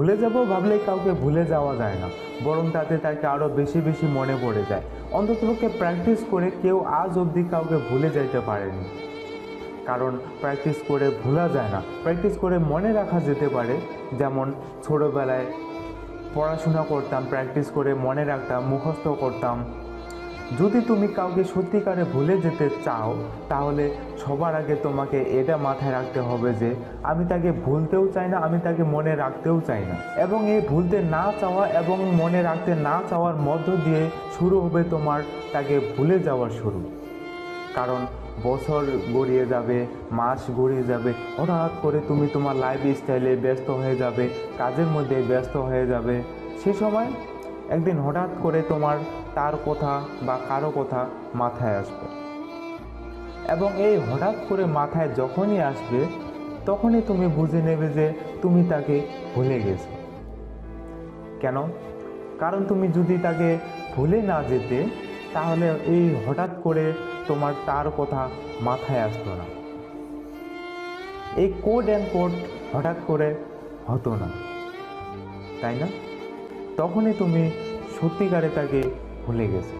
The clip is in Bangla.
ভুলে যাব ভাবলে কাউকে ভুলে যাওয়া যায় না, বরং তাতে তাকে আরও বেশি বেশি মনে পড়ে যায়। অন্ততপক্ষে প্র্যাকটিস করে কেউ আজ অবধি কাউকে ভুলে যাইতে পারেনি, কারণ প্র্যাকটিস করে ভোলা যায় না, প্র্যাকটিস করে মনে রাখা যেতে পারে। যেমন ছোটোবেলায় পড়াশোনা করতাম, প্র্যাকটিস করে মনে রাখতাম, মুখস্থ করতাম। যদি তুমি কাউকে সত্যিকারে ভুলে যেতে চাও, তাহলে সবার আগে তোমাকে এটা মাথায় রাখতে হবে যে আমি তাকে ভুলতেও চাই না, আমি তাকে মনে রাখতেও চাই না। এবং এই ভুলতে না চাওয়া এবং মনে রাখতে না চাওয়ার মধ্য দিয়ে শুরু হবে তোমার তাকে ভুলে যাওয়ার শুরু। কারণ বছর গড়িয়ে যাবে, মাস গড়িয়ে যাবে, হঠাৎ করে তুমি তোমার লাইফ স্টাইলে ব্যস্ত হয়ে যাবে, কাজের মধ্যে ব্যস্ত হয়ে যাবে। সে সময় একদিন হঠাৎ করে তোমার তার কথা বা কারো কথা মাথায় আসবে, এবং এই হঠাৎ করে মাথায় যখনই আসবে তখনই তুমি বুঝে নেবে যে তুমি তাকে ভুলে গেছো। কেন? কারণ তুমি যদি তাকে ভুলে না যেতে, তাহলে এই হঠাৎ করে তোমার তার কথা মাথায় আসতো না, এই কোড অ্যান্ড কোড হঠাৎ করে হতো না, তাই না? তখনই তুমি সত্যিকারে তাকে ভুলে গেছো।